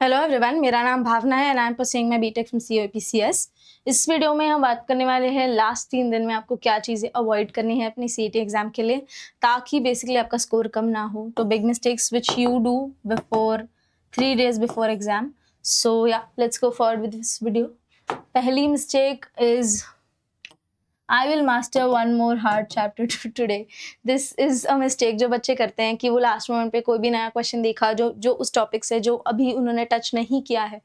Hello everyone, मेरा नाम भावना है and I am pursuing my BTech from COPCS. इस वीडियो में हम बात करने वाले हैं लास्ट 3 दिन में आपको क्या चीज़ें अवॉइड करनी है अपनी सीईटी एग्जाम के लिए, ताकि बेसिकली आपका स्कोर कम ना हो। तो big mistakes which you do before 3 days before exam. So yeah let's go forward with this video. पहली mistake is I will master one more hard chapter today. This is a mistake जो बच्चे करते हैं कि वो last moment पे कोई भी नया क्वेश्चन देखा जो जो उस टॉपिक से जो अभी उन्होंने टच नहीं किया है।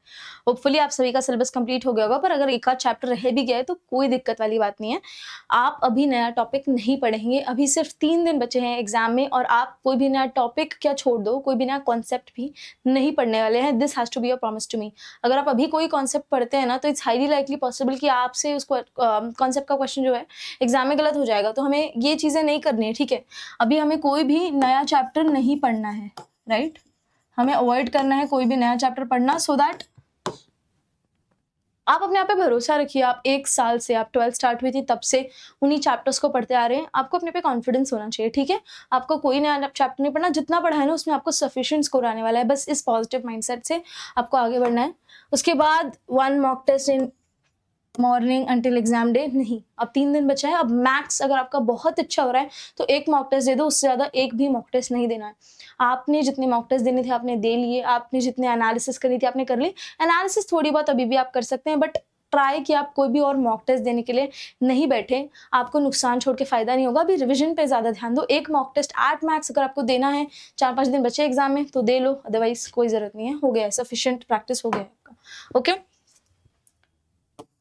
होपफुली आप सभी का सिलेबस कंप्लीट हो गया होगा, पर अगर एक आध चैप्टर रह भी गया है तो कोई दिक्कत वाली बात नहीं है। आप अभी नया टॉपिक नहीं पढ़ेंगे, अभी सिर्फ 3 दिन बचे हैं एग्जाम में और आप कोई भी नया टॉपिक क्या छोड़ दो, कोई भी नया कॉन्सेप्ट भी नहीं पढ़ने वाले हैं। This has to be a promise to me. अगर आप अभी कोई कॉन्सेप्ट पढ़ते हैं ना, तो इट्स हाईली लाइकली पॉसिबल कि आपसे उस कॉन्सेप्ट का क्वेश्चन जो है एग्जाम में गलत हो जाएगा। तो हमें ये चीजें नहीं करनी है, ठीक है। अभी हमें कोई भी नया चैप्टर नहीं पढ़ना है, राइट। हमें अवॉइड करना है कोई भी नया चैप्टर पढ़ना, सो दैट आप अपने आप पे भरोसा रखिए। आप 1 साल से, आप 12th स्टार्ट हुई थी तब से उन्हीं चैप्टर्स को पढ़ते आ रहे हैं। आपको अपने पे कॉन्फिडेंस होना चाहिए, ठीक है। आपको कोई नया चैप्टर नहीं पढ़ना, जितना पढ़ा है ना उसमें आपको सफिशिएंट स्कोर आने वाला है। बस इस पॉजिटिव माइंडसेट से आपको आगे बढ़ना है। उसके बाद 1 mock test in morning until exam day नहीं। अब 3 दिन बचा है। अब मैथ्स अगर आपका बहुत अच्छा हो रहा है तो एक मॉक टेस्ट दे दो, उससे ज़्यादा एक भी मॉक टेस्ट नहीं देना है। आपने जितने मॉक टेस्ट देने थे आपने दे लिए, आपने जितने एनालिसिस करनी थी आपने कर ली। एनालिसिस थोड़ी बहुत अभी भी आप कर सकते हैं, बट ट्राई कि आप कोई भी और मॉक टेस्ट देने के लिए नहीं बैठे। आपको नुकसान छोड़ के फायदा नहीं होगा। अभी रिवीजन पे ज़्यादा ध्यान दो। एक मॉक टेस्ट 8 मैथ्स अगर आपको देना है, 4-5 दिन बचे एग्जाम में, तो दे लो, अदरवाइज कोई ज़रूरत नहीं है। हो गया है, सफिशिएंट प्रैक्टिस हो गया है आपका, ओके।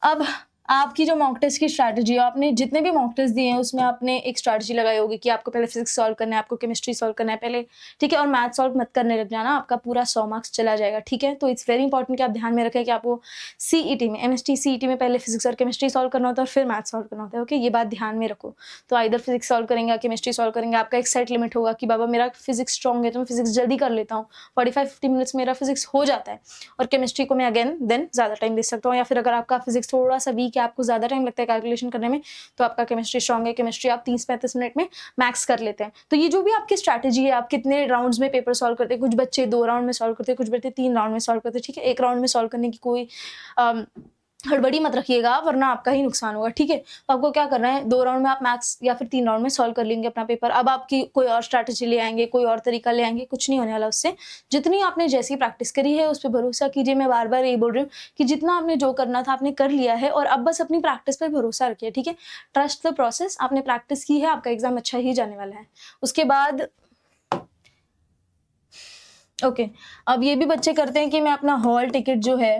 अब आपकी जो मॉक टेस्ट की स्ट्रैटेजी है, आपने जितने भी मॉक टेस्ट दिए हैं उसमें आपने एक स्ट्रैटेजी लगाई होगी कि आपको पहले फिजिक्स सॉल्व करना है, आपको केमिस्ट्री सॉल्व करना है पहले, ठीक है। और मैथ सॉल्व मत करने लग जाना, आपका पूरा 100 मार्क्स चला जाएगा, ठीक है। तो इट्स वेरी इंपॉर्टेंट कि आप ध्यान में रखें कि आपको सीईटी में, एमएसटी सीईटी में पहले फिजिक्स और केमिस्ट्री सॉल्व करना होता है और फिर मैथ सॉल्व करना होता है, ओके। ये बात ध्यान में रखो। तो आइदर फिजिक्स सॉल्व करेंगे या केमिस्ट्री सॉल्व करेंगे। आपका एक सेट लिमिट होगा कि बाबा मेरा फिजिक्स स्ट्रॉन्ग है तो मैं फिजिक्स जल्दी कर लेता हूँ, 45-50 मिनट्स मेरा फिजिक्स हो जाता है, और केमिस्ट्री को मैं अगेन देन ज़्यादा टाइम दे सकता हूँ। या फिर अगर आपका फिजिक्स थोड़ा सा वीक है, आपको ज़्यादा टाइम लगता है कैलकुलेशन करने में, तो आपका केमिस्ट्री स्ट्रॉन्ग है, केमिस्ट्री आप 30-35 मिनट में मैक्स कर लेते हैं। तो ये जो भी आपकी स्ट्रैटेजी है, आप कितने राउंड्स में पेपर सॉल्व करते हैं, कुछ बच्चे 2 राउंड में सॉल्व करते हैं, कुछ बच्चे 3 राउंड में सॉल्व करते हैं, ठीक है। 1 राउंड में सॉल्व करने की कोई हड़बड़ी मत रखिएगा, वरना आपका ही नुकसान होगा, ठीक है। तो आपको क्या करना है, 2 राउंड में आप मैथ्स या फिर 3 राउंड में सॉल्व कर लेंगे अपना पेपर। अब आपकी कोई और स्ट्रैटेजी ले आएंगे, कोई और तरीका ले आएंगे, कुछ नहीं होने वाला उससे। जितनी आपने जैसी प्रैक्टिस करी है उस पर भरोसा कीजिए। मैं बार बार यही बोल रही हूँ कि जितना आपने जो करना था आपने कर लिया है, और अब बस अपनी प्रैक्टिस पर भरोसा रखिए, ठीक है। Trust the process. आपने प्रैक्टिस की है, आपका एग्जाम अच्छा ही जाने वाला है। उसके बाद ओके, अब ये भी बच्चे करते हैं कि मैं अपना हॉल टिकट जो है,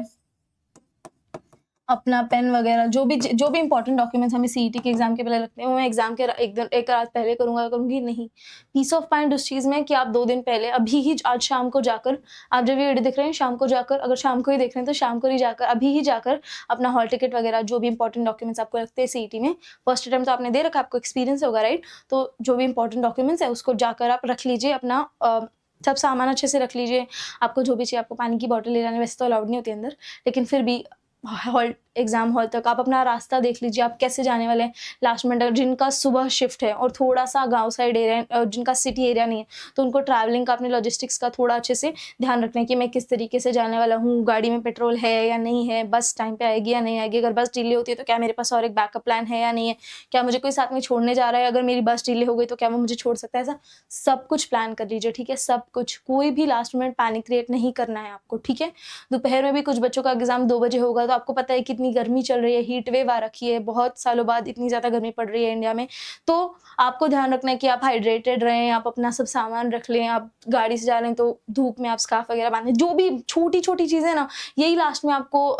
अपना पेन वगैरह, जो भी इंपॉर्टेंट डॉक्यूमेंट्स हमें सीईटी के एग्जाम के पहले लगते हैं, वो मैं एग्जाम के एक रात पहले करूंगी नहीं। पीस ऑफ माइंड उस चीज़ में कि आप 2 दिन पहले, अभी ही आज शाम को जाकर, आप जब ये वीडियो देख रहे हैं शाम को जाकर, अगर शाम को ही देख रहे हैं तो शाम को ही जाकर, अभी ही जाकर अपना हॉल टिकट वगैरह, जो भी इंपॉर्टेंट डॉक्यूमेंट्स आपको लगते हैं सीईटी में, फर्स्ट अटेम्प्ट तो आपने दे रखा, आपको एक्सपीरियंस होगा, राइट। तो जो भी इंपॉर्टेंट डॉक्यूमेंट्स है उसको जाकर आप रख लीजिए, अपना सब सामान अच्छे से रख लीजिए। आपको जो भी चाहिए, आपको पानी की बोतल ले जाने वैसे तो अलाउड नहीं होती अंदर, लेकिन फिर भी हॉल, एग्जाम हॉल तक आप अपना रास्ता देख लीजिए, आप कैसे जाने वाले हैं। लास्ट मिनट जिनका सुबह शिफ्ट है और थोड़ा सा गांव साइड एरिया है, जिनका सिटी एरिया नहीं है, तो उनको ट्रैवलिंग का, अपने लॉजिस्टिक्स का थोड़ा अच्छे से ध्यान रखना है कि मैं किस तरीके से जाने वाला हूँ, गाड़ी में पेट्रोल है या नहीं है, बस टाइम पे आएगी या नहीं आएगी, अगर बस डिले होती है तो क्या मेरे पास और एक बैकअप प्लान है या नहीं है, क्या मुझे कोई साथ में छोड़ने जा रहा है, अगर मेरी बस डिले हो गई तो क्या वो मुझे छोड़ सकता है। ऐसा सब कुछ प्लान कर लीजिए, ठीक है। सब कुछ, कोई भी लास्ट मिनट पैनिक क्रिएट नहीं करना है आपको, ठीक है। दोपहर में भी कुछ बच्चों का एग्जाम 2 बजे होगा, तो आपको पता है कितनी गर्मी चल रही है, हीट वेव आ रखी है, बहुत सालों बाद इतनी ज़्यादा गर्मी पड़ रही है इंडिया में। तो आपको ध्यान रखना है कि आप हाइड्रेटेड रहें, आप अपना सब सामान रख लें, आप गाड़ी से जा रहे हैं तो धूप में आप स्कार्फ वगैरह बांधें। जो भी छोटी छोटी चीज़ें ना, यही लास्ट में आपको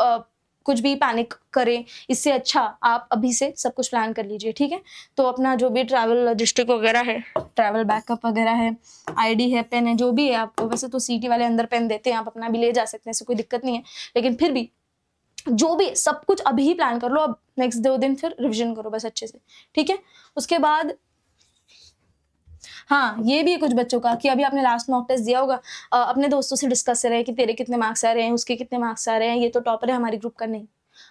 कुछ भी पैनिक करे, इससे अच्छा आप अभी से सब कुछ प्लान कर लीजिए, ठीक है। तो अपना जो भी ट्रैवल लॉजिस्टिक वगैरह है, ट्रैवल बैकअप वगैरह है, आईडी है, पेन है, जो भी है आपको, वैसे तो सीटी वाले अंदर पेन देते हैं, आप अपना भी ले जा सकते हैं, इससे कोई दिक्कत नहीं है, लेकिन फिर भी जो भी सब कुछ अभी ही प्लान कर लो। अब नेक्स्ट 2 दिन फिर रिवीजन करो बस अच्छे से, ठीक है। उसके बाद हाँ, ये भी है कुछ बच्चों का कि अभी आपने लास्ट मॉक टेस्ट दिया होगा, अपने दोस्तों से डिस्कस कर रहे हैं कि तेरे कितने मार्क्स आ रहे हैं, उसके कितने मार्क्स आ रहे हैं, ये तो टॉपर है हमारे ग्रुप का। नहीं,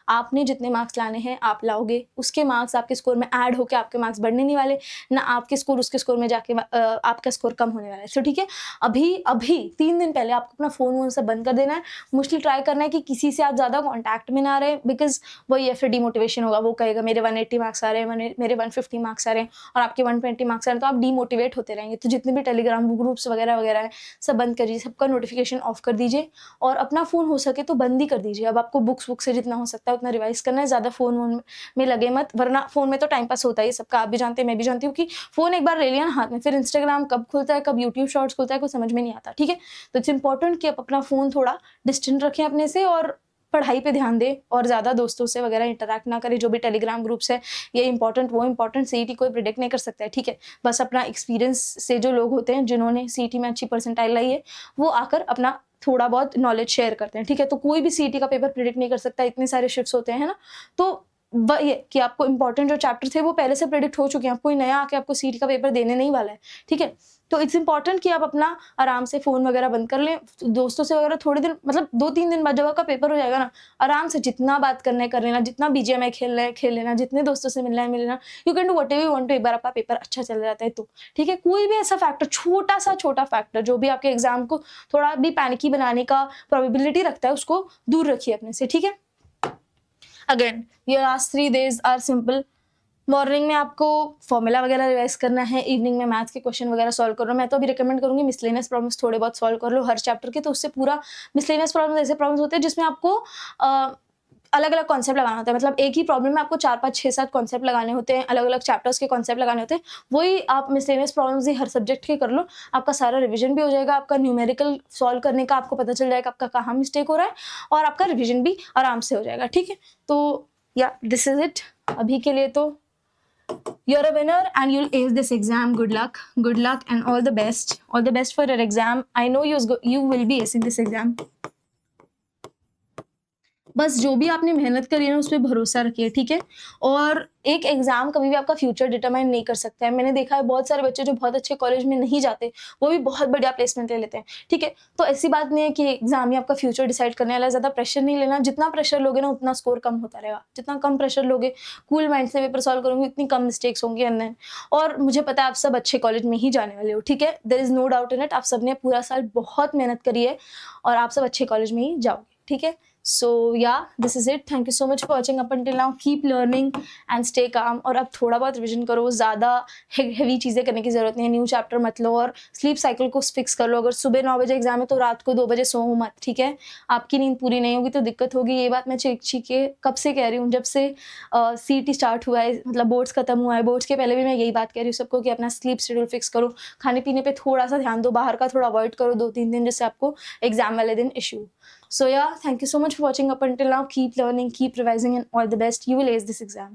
आपने जितने मार्क्स लाने हैं आप लाओगे, उसके मार्क्स आपके स्कोर में ऐड होकर आपके मार्क्स बढ़ने नहीं वाले, ना आपके स्कोर उसके स्कोर में जाके आपका स्कोर कम होने वाला है। सो ठीक है, अभी अभी 3 दिन पहले आपको अपना फ़ोन वोन सब बंद कर देना है। मोस्टली ट्राई करना है कि किसी से आप ज़्यादा कॉन्टैक्ट में ना रहे, बिकॉज़ वही है फिर डिमोटिवेशन होगा। वो कहेगा मेरे 180 मार्क्स आ रहे हैं, मेरे 150 मार्क्स आ रहे हैं और आपके 120 मार्क्स आ रहे हैं, तो आप डीमोटिवेट होते रहेंगे। तो जितने भी टेलीग्राम ग्रुप्स वगैरह वगैरह हैं, सब बंद करिए, सबका नोटिफिकेशन ऑफ कर दीजिए और अपना फ़ोन हो सके तो बंद ही कर दीजिए। अब आपको बुक्स से जितना हो सकता है उतना रिवाइज़ करना है, ज़्यादा फ़ोन वोन में लगे मत, वरना फ़ोन में तो टाइम पास होता ही है सबका, आप भी जानते हैं, मैं भी जानती हूँ कि फ़ोन एक बार ले लिया ना हाथ में, फिर इंस्टाग्राम कब खुलता है, कब यूट्यूब शॉर्ट्स खुलता है, कुछ समझ में नहीं आता, ठीक है? तो इट्स इम्पोर्टेंट कि आप अपना फ़ोन थोड़ा डिस्टेंट रखें अपने से और पढ़ाई पे ध्यान दें और ज़्यादा दोस्तों से वगैरह इंटरैक्ट ना करें। जो भी टेलीग्राम ग्रुप्स है, ये इंपॉर्टेंट, वो इंपॉर्टेंट, सीईटी कोई प्रिडिक्ट नहीं कर सकता है, ठीक है? बस अपना एक्सपीरियंस से जो लोग होते हैं जिन्होंने सीईटी में अच्छी परसेंटाइल लाई है, वो आकर अपना थोड़ा बहुत नॉलेज शेयर करते हैं, ठीक है? तो कोई भी सीईटी का पेपर प्रिडिक्ट नहीं कर सकता, इतने सारे शिफ्ट्स होते हैं, है ना? तो वही है कि आपको इंपॉर्टेंट जो चैप्टर थे वो पहले से प्रिडिक्ट हो चुके हैं, अब कोई नया आके आपको सीईटी का पेपर देने नहीं वाला है, ठीक है? तो इट्स इम्पोर्टेंट कि आप अपना आराम से फ़ोन वगैरह बंद कर लें, दोस्तों से वगैरह थोड़े दिन, मतलब 2-3 दिन बाद जब आपका पेपर हो जाएगा ना, आराम से जितना बात करना है कर लेना, जितना बीजीएमआई खेलना है खेल लेना, जितने दोस्तों से मिलना है मिल लेना। You can do whatever you want to, एक बार आपका पेपर अच्छा चल जाता है तो, ठीक है? कोई भी ऐसा फैक्टर, छोटा फैक्टर जो भी आपके एग्ज़ाम को थोड़ा भी पैनिकी बनाने का प्रोबेबिलिटी रखता है, उसको दूर रखिए अपने से, ठीक है? Again your last 3 days are simple. Morning में आपको फॉर्मूला वगैरह रिवाइज करना है, इवनिंग में मैथ्स के क्वेश्चन वगैरह सॉल्व करो। मैं तो अभी रिकमेंड करूंगी मिसलेनियस प्रॉब्लम्स थोड़े बहुत सॉल्व कर लो हर चैप्टर के, तो उससे पूरा मिसलेनियस प्रॉब्लम्स ऐसे प्रॉब्लम्स होते हैं जिसमें आपको अलग अलग कॉन्सेप्ट लगाना होता है, मतलब एक ही प्रॉब्लम में आपको 4 5 6 7 कॉन्सेप्ट लगाने होते हैं, अलग अलग चैप्टर्स के कॉन्सेप्ट लगाने होते हैं। वही आप मिसलेनियस प्रॉब्लम्स ही हर सब्जेक्ट के कर लो, आपका सारा रिवीजन भी हो जाएगा, आपका न्यूमेरिकल सॉल्व करने का आपको पता चल जाएगा आपका कहाँ मिस्टेक हो रहा है और आपका रिवीजन भी आराम से हो जाएगा, ठीक है? तो या दिस इज इट अभी के लिए। तो you're a winner and you'll ace this exam. Good luck and all the best for your exam. I know you will be acing this exam. बस जो भी आपने मेहनत करी है ना उस पे भरोसा रखिए, ठीक है? और एक एग्जाम कभी भी आपका फ्यूचर डिटरमाइन नहीं कर सकता है। मैंने देखा है बहुत सारे बच्चे जो बहुत अच्छे कॉलेज में नहीं जाते, वो भी बहुत बढ़िया प्लेसमेंट ले लेते हैं, ठीक है? तो ऐसी बात नहीं है कि एग्जाम ही आपका फ्यूचर डिसाइड करने वाला है। ज़्यादा प्रेशर नहीं लेना, जितना प्रेशर लोगे ना उतना स्कोर कम होता रहेगा, जितना कम प्रेशर लोगे, कूल माइंड से पेपर सॉल्व करोगे, इतनी कम मिस्टेक्स होंगी अंदर। और मुझे पता है आप सब अच्छे कॉलेज में ही जाने वाले हो, ठीक है? There is no doubt in it. आप सबने पूरा साल बहुत मेहनत करी है और आप सब अच्छे कॉलेज में ही जाओगे, ठीक है? So yeah, this is it. Thank you so much for watching up until now. Keep learning and stay calm. और अब थोड़ा बहुत रिविजन करो, ज़्यादा हेवी चीज़ें करने की ज़रूरत नहीं है। न्यू चैप्टर मत लो और स्लीप साइकिल को फिक्स कर लो। अगर सुबह 9 बजे एग्जाम है तो रात को 2 बजे सो मत, ठीक है? आपकी नींद पूरी नहीं होगी तो दिक्कत होगी। ये बात मैं चीखे कब से कह रही हूँ, जब से सीईटी स्टार्ट हुआ है, मतलब बोर्ड्स खत्म हुआ है। बोर्ड्स के पहले भी मैं यही बात कह रही हूँ सबको कि अपना स्लीप शेड्यूल फिक्स करो, खाने पीने पर थोड़ा सा ध्यान दो, बाहर का थोड़ा अवॉइड करो 2-3 दिन, जिससे आपको एग्जाम वाले दिन issue. So yeah, thank you so much for watching up until now. Keep learning, keep revising, and all the best. You will ace this exam.